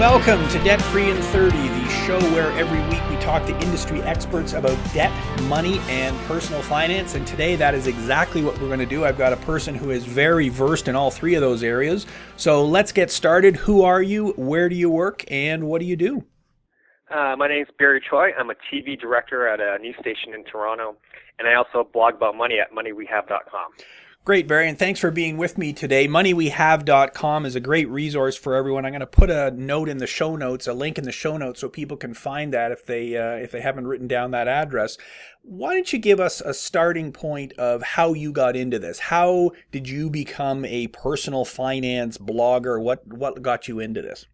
welcome to Debt Free in 30, the show where every week we talk to industry experts about debt, money, and personal finance. And today that is exactly what we're going to do. I've got a person who is very versed in all three of those areas. So let's get started. Who are you? Where do you work? And what do you do? My name is Barry Choi. I'm a TV director at a news station in Toronto, and I also blog about money at moneywehave.com. Great, Barry, and thanks for being with me today. Moneywehave.com is a great resource for everyone. I'm going to put a note in the show notes, a link in the show notes, so people can find that if they haven't written down that address. Why don't you give us a starting point of how you got into this? How did you become a personal finance blogger? What got you into this?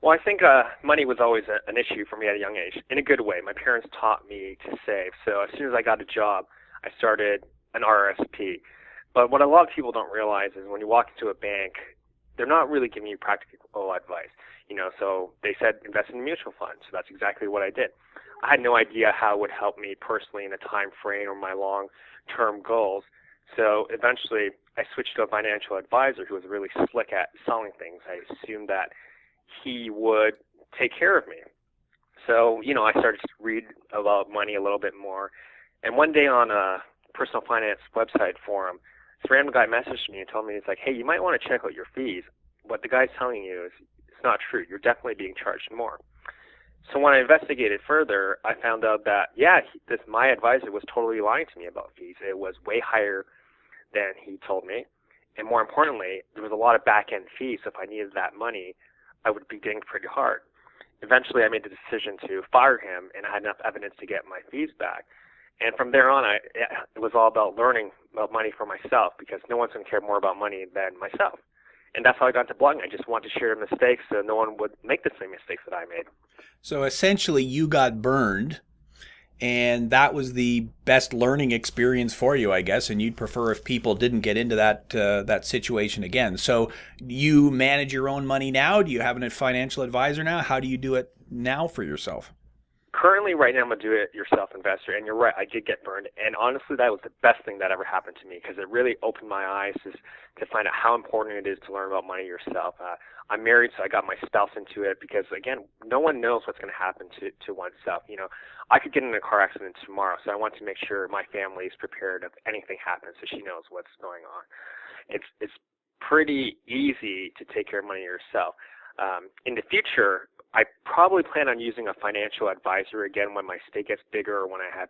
Well, I think money was always an issue for me at a young age, in a good way. My parents taught me to save, so as soon as I got a job, I started an RRSP. But what a lot of people don't realize is when you walk into a bank, they're not really giving you practical advice. So they said invest in a mutual fund. So that's exactly what I did. I had no idea how it would help me personally in a time frame or my long-term goals. So eventually I switched to a financial advisor who was really slick at selling things. I assumed that he would take care of me. So, I started to read about money a little bit more. And one day on a personal finance website forum, this random guy messaged me and told me, he's like, hey, you might want to check out your fees. What the guy's telling you is it's not true. You're definitely being charged more. So when I investigated further, I found out that, my advisor was totally lying to me about fees. It was way higher than he told me. And more importantly, there was a lot of back-end fees. So if I needed that money, I would be getting pretty hard. Eventually, I made the decision to fire him, and I had enough evidence to get my fees back. And from there on, it was all about learning about money for myself, because no one's going to care more about money than myself. And that's how I got into blogging. I just wanted to share mistakes so no one would make the same mistakes that I made. So essentially, you got burned, and that was the best learning experience for you, I guess, and you'd prefer if people didn't get into that situation again. So you manage your own money now? Do you have a financial advisor now? How do you do it now for yourself? Currently, right now, I'm a do-it-yourself investor, and you're right, I did get burned. And honestly, that was the best thing that ever happened to me, because it really opened my eyes to find out how important it is to learn about money yourself. I'm married, so I got my spouse into it, because, again, no one knows what's going to happen to oneself. I could get in a car accident tomorrow, so I want to make sure my family is prepared if anything happens, so she knows what's going on. It's pretty easy to take care of money yourself. In the future, I probably plan on using a financial advisor again when my estate gets bigger or when I have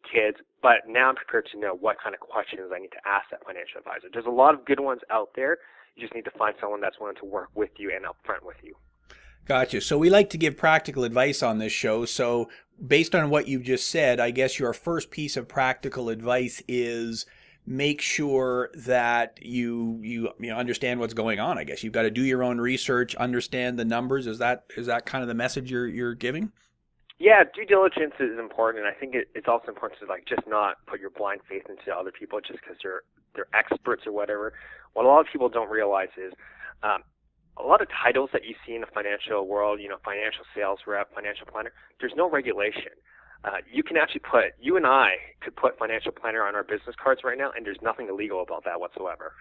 kids, but now I'm prepared to know what kind of questions I need to ask that financial advisor. There's a lot of good ones out there. You just need to find someone that's willing to work with you and upfront with you. Gotcha. So we like to give practical advice on this show. So based on what you've just said, I guess your first piece of practical advice is make sure that you understand what's going on. I guess you've got to do your own research, understand the numbers. Is that kind of the message you're giving? Yeah, due diligence is important, and I think it's also important to just not put your blind faith into other people just because they're experts or whatever. What a lot of people don't realize is a lot of titles that you see in the financial world, financial sales rep, financial planner, there's no regulation. You can actually you and I could put financial planner on our business cards right now, and there's nothing illegal about that whatsoever.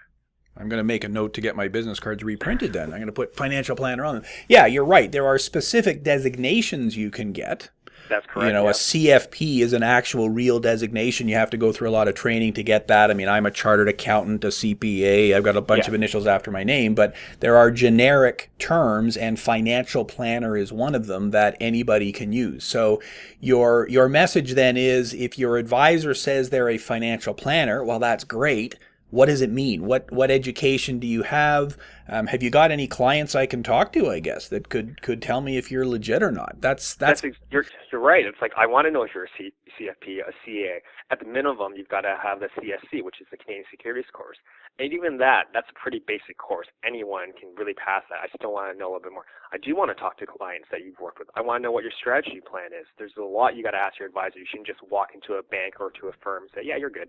I'm going to make a note to get my business cards reprinted then. I'm going to put financial planner on them. Yeah, you're right. There are specific designations you can get. That's correct. A CFP is an actual real designation. You have to go through a lot of training to get that. I mean, I'm a chartered accountant, a CPA. I've got a bunch of initials after my name, but there are generic terms, and financial planner is one of them that anybody can use. So your message then is, if your advisor says they're a financial planner, well, that's great. What does it mean? What education do you have? Have you got any clients I can talk to, I guess, that could tell me if you're legit or not? You're right. It's like, I want to know if you're a CFP, a CA. At the minimum, you've got to have the CSC, which is the Canadian Securities Course. And even that's a pretty basic course. Anyone can really pass that. I still want to know a little bit more. I do want to talk to clients that you've worked with. I want to know what your strategy plan is. There's a lot you got to ask your advisor. You shouldn't just walk into a bank or to a firm and say, yeah, you're good.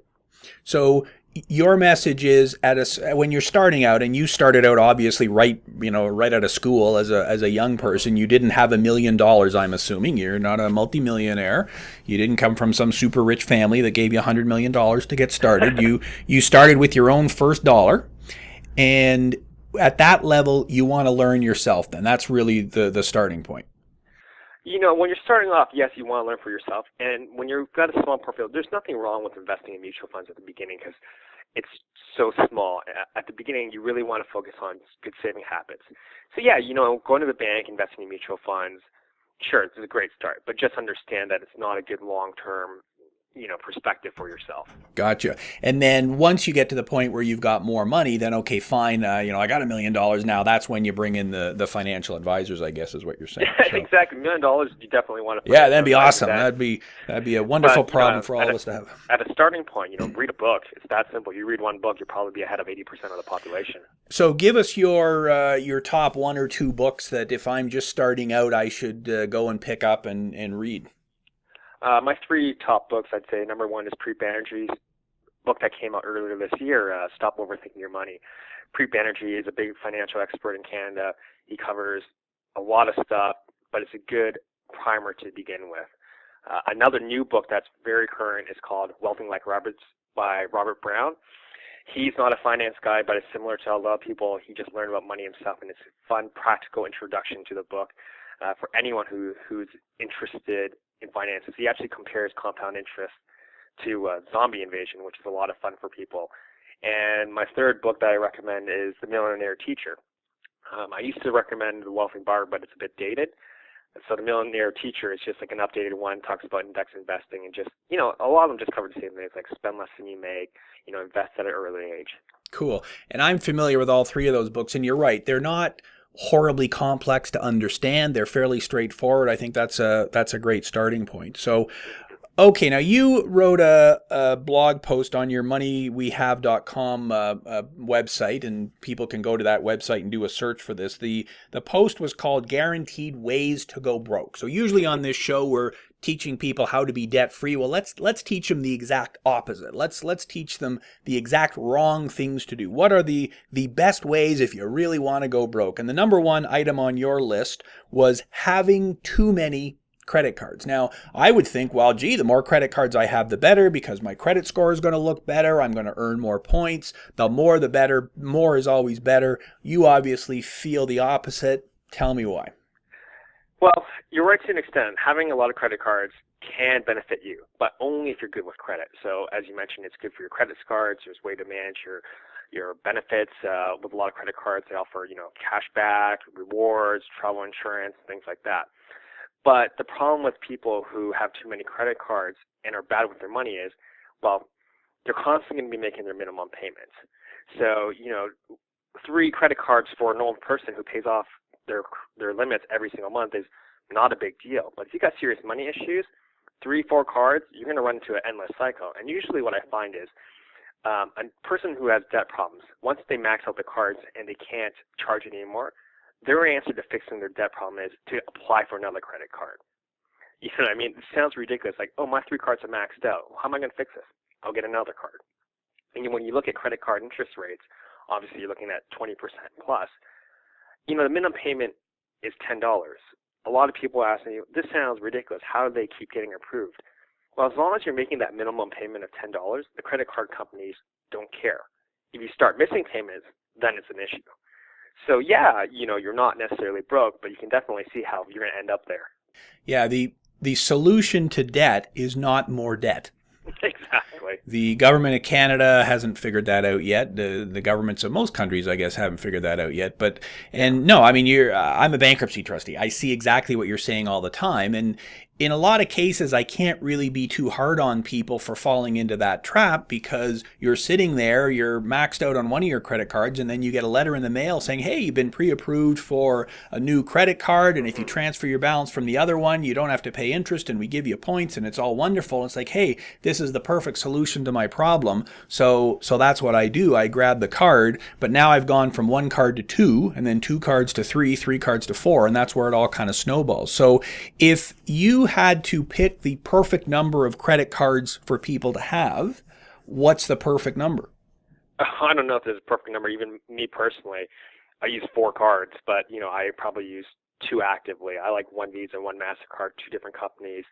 So your message is, when you're starting out, and you started out obviously right out of school as a young person, you didn't have $1 million. I'm assuming you're not a multimillionaire. You didn't come from some super rich family that gave you $100 million to get started. You started with your own first dollar, and at that level, you want to learn yourself then. That's really the starting point. When you're starting off, yes, you want to learn for yourself. And when you've got a small portfolio, there's nothing wrong with investing in mutual funds at the beginning because it's so small. At the beginning, you really want to focus on good saving habits. So yeah, going to the bank, investing in mutual funds, sure, it's a great start, but just understand that it's not a good long-term, perspective for yourself. Gotcha. And then once you get to the point where you've got more money, then okay, fine. I got $1 million now. That's when you bring in the financial advisors, I guess, is what you're saying. So. Exactly, $1 million. You definitely want to. Yeah, that'd be awesome. That'd be a wonderful problem for all of us to have. At a starting point, read a book. It's that simple. You read one book, you'll probably be ahead of 80% of the population. So give us your top 1 or 2 books that if I'm just starting out, I should go and pick up and read. My 3 top books, I'd say number 1 is Preet Banerjee's book that came out earlier this year, Stop Overthinking Your Money. Preet Banerjee is a big financial expert in Canada. He covers a lot of stuff, but it's a good primer to begin with. Another new book that's very current is called Wealthing Like Roberts by Robert Brown. He's not a finance guy, but it's similar to a lot of people. He just learned about money himself, and it's a fun, practical introduction to the book for anyone who's interested in finances. He actually compares compound interest to Zombie Invasion, which is a lot of fun for people. And my 3rd book that I recommend is The Millionaire Teacher. I used to recommend The Wealthy Barber, but it's a bit dated. So The Millionaire Teacher is just like an updated one, talks about index investing and just, a lot of them just cover the same things, like spend less than you make, invest at an early age. Cool. And I'm familiar with all 3 of those books, and you're right. They're not horribly complex to understand. They're fairly straightforward. I think that's a great starting point. So, okay, now you wrote a blog post on your moneywehave.com website, and people can go to that website and do a search for this. The post was called Guaranteed Ways to Go Broke. So usually on this show, we're teaching people how to be debt free. Well, let's teach them the exact opposite. Let's teach them the exact wrong things to do. What are the best ways if you really want to go broke? And the number 1 item on your list was having too many credit cards. Now, I would think, well, gee, the more credit cards I have, the better, because my credit score is going to look better. I'm going to earn more points. The more, the better. More is always better. You obviously feel the opposite. Tell me why. Well, you're right to an extent. Having a lot of credit cards can benefit you, but only if you're good with credit. So as you mentioned, it's good for your credit cards. There's a way to manage your benefits. With a lot of credit cards, they offer, cash back, rewards, travel insurance, things like that. But the problem with people who have too many credit cards and are bad with their money is, well, they're constantly going to be making their minimum payments. So, 3 credit cards for a normal person who pays off their limits every single month is not a big deal. But if you got serious money issues, 3-4 cards, you're going to run into an endless cycle. And usually what I find is a person who has debt problems, once they max out the cards and they can't charge it anymore, their answer to fixing their debt problem is to apply for another credit card. You know what I mean? It sounds ridiculous. Like, oh, my 3 cards are maxed out. How am I going to fix this? I'll get another card. And when you look at credit card interest rates, obviously you're looking at 20% plus. The minimum payment is $10. A lot of people ask me, this sounds ridiculous. How do they keep getting approved? Well, as long as you're making that minimum payment of $10, the credit card companies don't care. If you start missing payments, then it's an issue. So yeah, you're not necessarily broke, but you can definitely see how you're going to end up there. Yeah, the solution to debt is not more debt. Exactly. The government of Canada hasn't figured that out yet. The governments of most countries, I guess, haven't figured that out yet. No, I mean, I'm a bankruptcy trustee. I see exactly what you're saying all the time. And in a lot of cases, I can't really be too hard on people for falling into that trap, because you're sitting there, you're maxed out on one of your credit cards, and then you get a letter in the mail saying, hey, you've been pre-approved for a new credit card, and if you transfer your balance from the other one, you don't have to pay interest, and we give you points, and it's all wonderful. It's like, hey, this is the perfect solution to my problem. So that's what I do. I grab the card, but now I've gone from 1 card to 2, and then 2 cards to 3, 3 cards to 4, and that's where it all kind of snowballs. So if you had to pick the perfect number of credit cards for people to have, what's the perfect number? I don't know if there's a perfect number. Even me personally, I use 4 cards, but I probably use 2 actively. I like 1 Visa, 1 MasterCard, 2 different companies,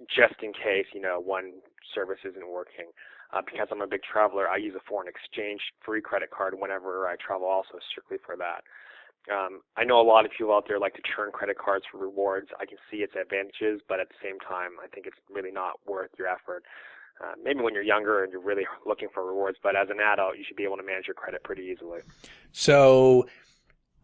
just in case one service isn't working. Because I'm a big traveler, I use a foreign exchange free credit card whenever I travel, also strictly for that. I know a lot of people out there like to churn credit cards for rewards. I can see its advantages, but at the same time, I think it's really not worth your effort. Maybe when you're younger and you're really looking for rewards, but as an adult, you should be able to manage your credit pretty easily. So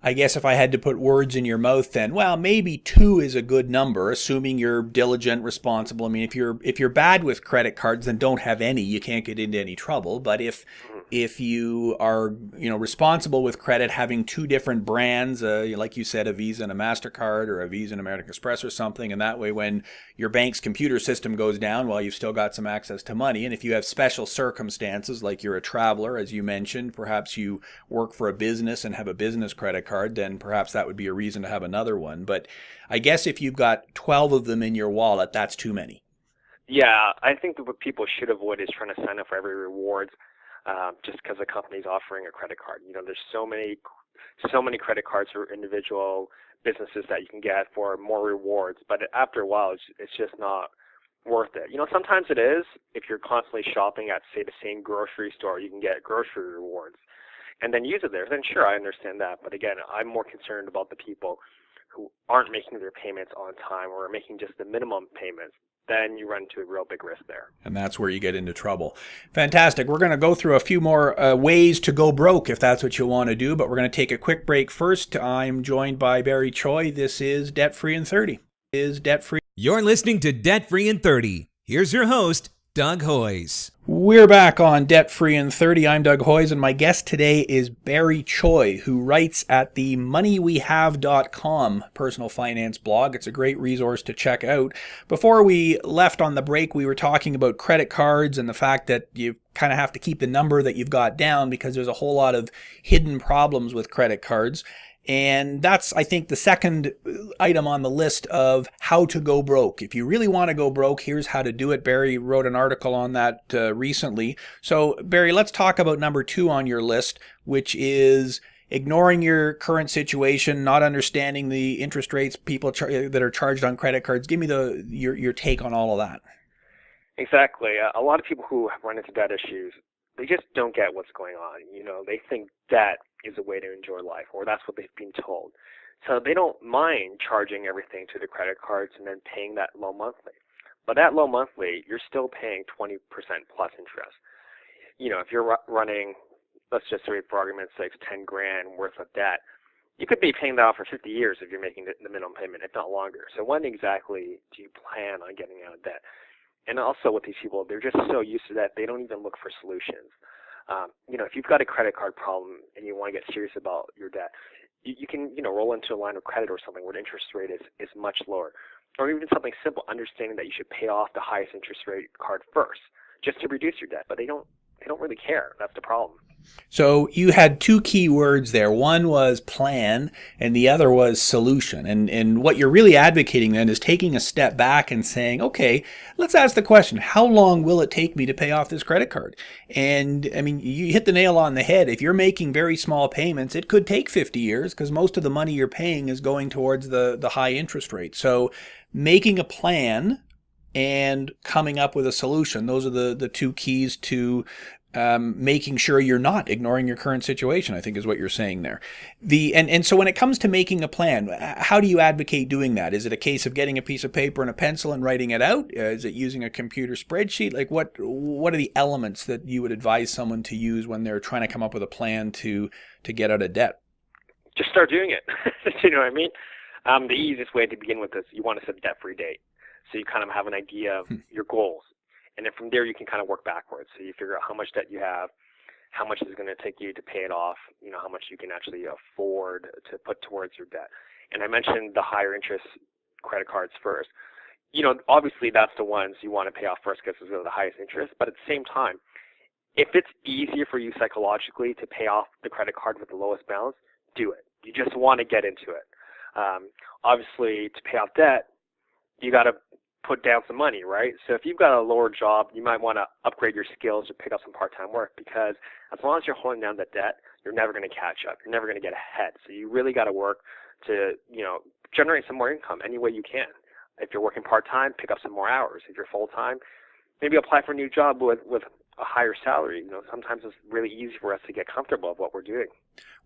I guess if I had to put words in your mouth, then, well, maybe 2 is a good number, assuming you're diligent, responsible. I mean, if you're bad with credit cards, then don't have any. You can't get into any trouble. But if you are, responsible with credit, having 2 different brands, like you said, a Visa and a MasterCard, or a Visa and American Express or something, and that way when your bank's computer system goes down, well, you've still got some access to money. And if you have special circumstances, like you're a traveler, as you mentioned, perhaps you work for a business and have a business credit card, then perhaps that would be a reason to have another one. But I guess if you've got 12 of them in your wallet, that's too many. Yeah, I think that what people should avoid is trying to sign up for every rewards just because the company's offering a credit card. There's so many credit cards for individual businesses that you can get for more rewards, but after a while, it's just not worth it. Sometimes it is. If you're constantly shopping at, say, the same grocery store, you can get grocery rewards and then use it there. Then sure, I understand that. But again, I'm more concerned about the people who aren't making their payments on time or are making just the minimum payments. Then you run into a real big risk there. And that's where you get into trouble. Fantastic. We're going to go through a few more ways to go broke if that's what you want to do, but we're going to take a quick break first. I'm joined by Barry Choi. This is Debt Free in 30. You're listening to Debt Free in 30. Here's your host, Doug Hoyes. We're back on Debt Free in 30. I'm Doug Hoyes, and my guest today is Barry Choi, who writes at the moneyweHave.com personal finance blog. It's a great resource to check out. Before we left on the break, we were talking about credit cards and the fact that you kind of have to keep the number that you've got down because there's a whole lot of hidden problems with credit cards. And that's, I think, the second item on the list of how to go broke. If you really want to go broke, here's how to do it. Barry wrote an article on that recently. So, Barry, let's talk about number 2 on your list, which is ignoring your current situation, not understanding the interest rates people that are charged on credit cards. Give me your take on all of that. Exactly. A lot of people who have run into debt issues, they just don't get what's going on. They think debt is a way to enjoy life, or that's what they've been told. So they don't mind charging everything to the credit cards and then paying that low monthly. But that low monthly, you're still paying 20% plus interest. If you're running, let's just say for argument's sake, 10 grand worth of debt, you could be paying that off for 50 years if you're making the minimum payment, if not longer. So when exactly do you plan on getting out of debt? And also with these people, they're just so used to that, they don't even look for solutions. If you've got a credit card problem and you want to get serious about your debt, you can, roll into a line of credit or something where the interest rate is much lower. Or even something simple, understanding that you should pay off the highest interest rate card first, just to reduce your debt. But they don't really care. That's the problem. So you had 2 key words there. One was plan and the other was solution. And what you're really advocating then is taking a step back and saying, okay, let's ask the question, how long will it take me to pay off this credit card? And I mean, you hit the nail on the head. If you're making very small payments, it could take 50 years because most of the money you're paying is going towards the high interest rate. So making a plan and coming up with a solution, those are the 2 keys to making sure you're not ignoring your current situation, I think is what you're saying there. And so when it comes to making a plan, how do you advocate doing that? Is it a case of getting a piece of paper and a pencil and writing it out? Is it using a computer spreadsheet? Like what are the elements that you would advise someone to use when they're trying to come up with a plan to get out of debt? Just start doing it. You know what I mean? The easiest way to begin with is you want to set a debt-free date. So you kind of have an idea of your goals. And then from there, you can kind of work backwards. So you figure out how much debt you have, how much is going to take you to pay it off, how much you can actually afford to put towards your debt. And I mentioned the higher interest credit cards first. Obviously that's the ones you want to pay off first because they're the highest interest. But at the same time, if it's easier for you psychologically to pay off the credit card with the lowest balance, do it. You just want to get into it. Obviously, to pay off debt, you got to put down some money, right? So if you've got a lower job, you might want to upgrade your skills or pick up some part-time work because as long as you're holding down that debt, you're never going to catch up. You're never going to get ahead. So you really got to work to, generate some more income any way you can. If you're working part-time, pick up some more hours. If you're full-time, maybe apply for a new job with a higher salary, sometimes it's really easy for us to get comfortable with what we're doing.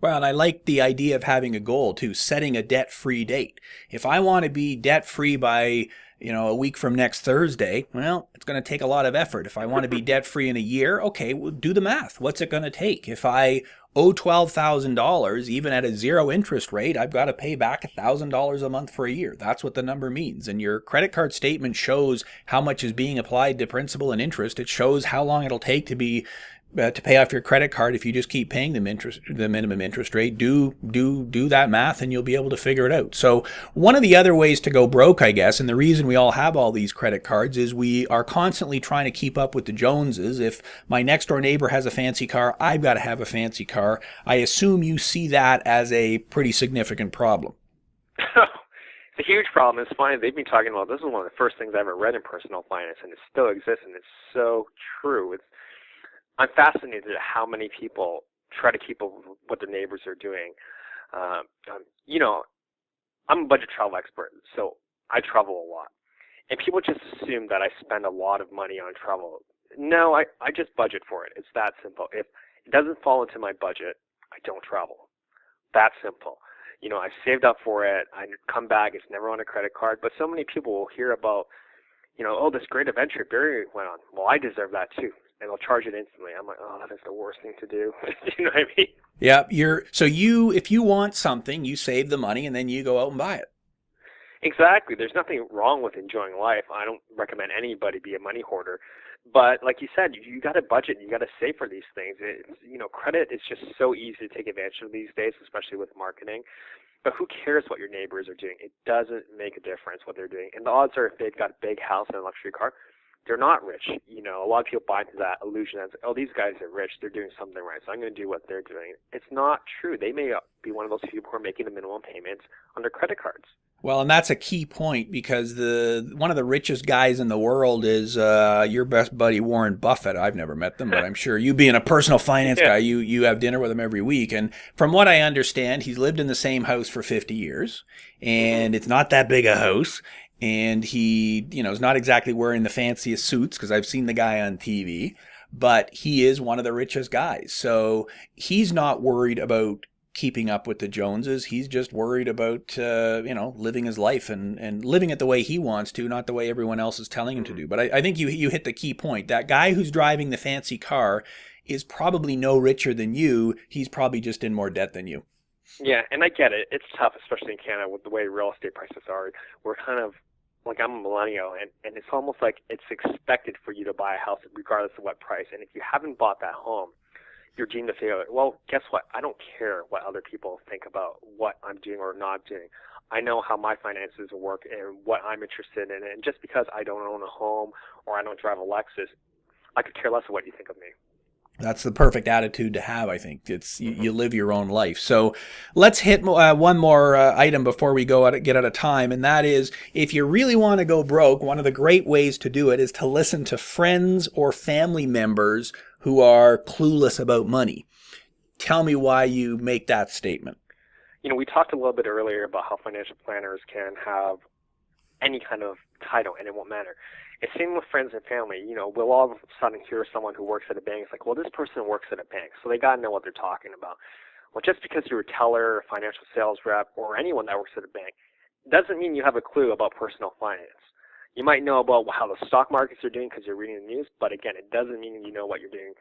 Well, and I like the idea of having a goal too, setting a debt-free date. If I want to be debt-free by, a week from next Thursday, well, it's going to take a lot of effort. If I want to be debt-free in a year, okay, well, do the math. What's it going to take? If I owe $12,000, even at a zero interest rate, I've got to pay back $1,000 a month for a year. That's what the number means. And your credit card statement shows how much is being applied to principal and interest. It shows how long it'll take to pay off your credit card if you just keep paying the minimum interest rate. Do that math and you'll be able to figure it out. So one of the other ways to go broke, I guess, and the reason we all have all these credit cards is we are constantly trying to keep up with the Joneses. If my next door neighbor has a fancy car, I've got to have a fancy car. I assume you see that as a pretty significant problem. It's a huge problem. It's funny, they've been talking about, this is one of the first things I ever read in personal finance, and it still exists, and it's so true. I'm fascinated at how many people try to keep up with what their neighbors are doing. I'm a budget travel expert, so I travel a lot. And people just assume that I spend a lot of money on travel. No, I just budget for it. It's that simple. If it doesn't fall into my budget, I don't travel. That simple. I saved up for it. I come back. It's never on a credit card. But so many people will hear about, this great adventure Barry went on. Well, I deserve that too. And they'll charge it instantly. I'm like, oh, that is the worst thing to do. You know what I mean? Yeah, if you want something, you save the money and then you go out and buy it. Exactly. There's nothing wrong with enjoying life. I don't recommend anybody be a money hoarder. But like you said, you got to budget. You got to save for these things. Credit is just so easy to take advantage of these days, especially with marketing. But who cares what your neighbors are doing? It doesn't make a difference what they're doing. And the odds are if they've got a big house and a luxury car, they're not rich. A lot of people buy into that illusion as, oh, these guys are rich. They're doing something right, so I'm going to do what they're doing. It's not true. They may be one of those people who are making the minimum payments on their credit cards. Well, and that's a key point because one of the richest guys in the world is your best buddy, Warren Buffett. I've never met them, but I'm sure you being a personal finance guy, you have dinner with him every week. And from what I understand, he's lived in the same house for 50 years, and it's not that big a house. And he, is not exactly wearing the fanciest suits because I've seen the guy on TV, but he is one of the richest guys. So he's not worried about keeping up with the Joneses. He's just worried about, living his life and living it the way he wants to, not the way everyone else is telling him to do. But I think you hit the key point. That guy who's driving the fancy car is probably no richer than you. He's probably just in more debt than you. Yeah, and I get it. It's tough, especially in Canada with the way real estate prices are. We're kind of, like, I'm a millennial, and it's almost like it's expected for you to buy a house regardless of what price. And if you haven't bought that home, you're deemed a failure. Well, guess what? I don't care what other people think about what I'm doing or not doing. I know how my finances work and what I'm interested in. And just because I don't own a home or I don't drive a Lexus, I could care less of what you think of me. That's the perfect attitude to have, I think. It's you live your own life. So let's hit one more item before we get out of time, and that is if you really want to go broke, one of the great ways to do it is to listen to friends or family members who are clueless about money. Tell me why you make that statement. We talked a little bit earlier about how financial planners can have any kind of title and it won't matter. It's same with friends and family. We'll all of a sudden hear someone who works at a bank. It's like, well, this person works at a bank, so they got to know what they're talking about. Well, just because you're a teller, a financial sales rep, or anyone that works at a bank doesn't mean you have a clue about personal finance. You might know about how the stock markets are doing because you're reading the news, but again, it doesn't mean you know what you're doing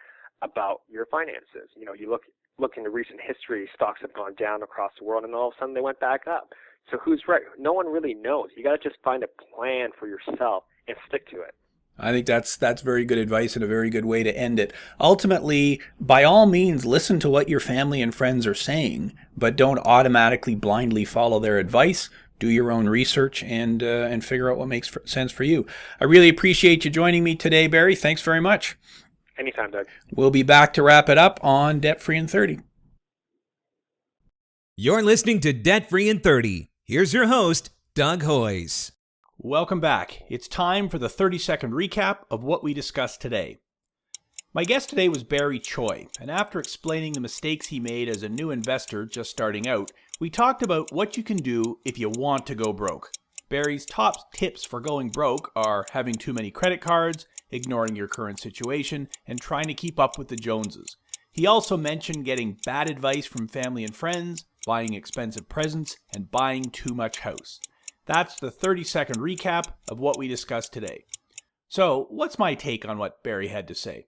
about your finances. You look into recent history, stocks have gone down across the world, and all of a sudden they went back up. So who's right? No one really knows. You got to just find a plan for yourself and stick to it. I think that's very good advice and a very good way to end it. Ultimately, by all means, listen to what your family and friends are saying, but don't automatically blindly follow their advice. Do your own research and figure out what makes sense for you. I really appreciate you joining me today, Barry. Thanks very much. Anytime, Doug. We'll be back to wrap it up on Debt Free in 30. You're listening to Debt Free in 30. Here's your host, Doug Hoyes. Welcome back. It's time for the 30-second recap of what we discussed today. My guest today was Barry Choi, and after explaining the mistakes he made as a new investor just starting out, we talked about what you can do if you want to go broke. Barry's top tips for going broke are having too many credit cards, ignoring your current situation, and trying to keep up with the Joneses. He also mentioned getting bad advice from family and friends, buying expensive presents, and buying too much house. That's the 30-second recap of what we discussed today. So, what's my take on what Barry had to say?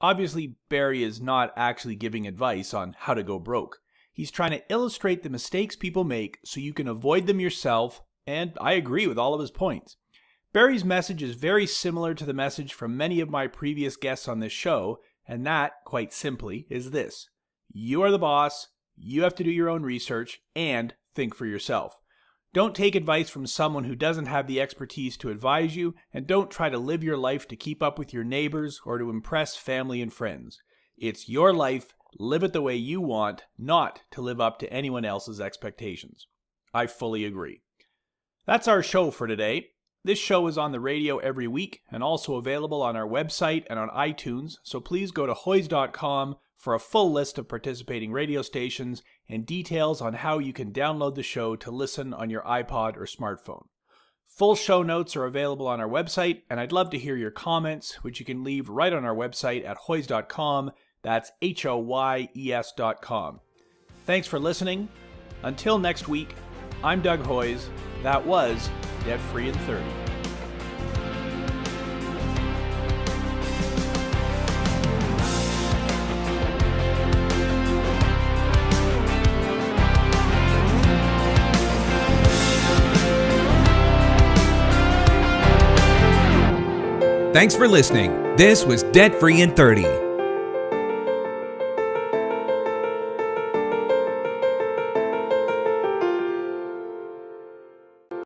Obviously, Barry is not actually giving advice on how to go broke. He's trying to illustrate the mistakes people make so you can avoid them yourself, and I agree with all of his points. Barry's message is very similar to the message from many of my previous guests on this show, and that, quite simply, is this. You are the boss, you have to do your own research, and think for yourself. Don't take advice from someone who doesn't have the expertise to advise you, and don't try to live your life to keep up with your neighbors or to impress family and friends. It's your life, live it the way you want, not to live up to anyone else's expectations. I fully agree. That's our show for today. This show is on the radio every week and also available on our website and on iTunes, so please go to hoys.com for a full list of participating radio stations and details on how you can download the show to listen on your iPod or smartphone. Full show notes are available on our website, and I'd love to hear your comments, which you can leave right on our website at hoys.com. That's HOYES.com. Thanks for listening. Until next week, I'm Doug Hoyes. That was Debt Free in 30. Thanks for listening. This was Debt Free in 30.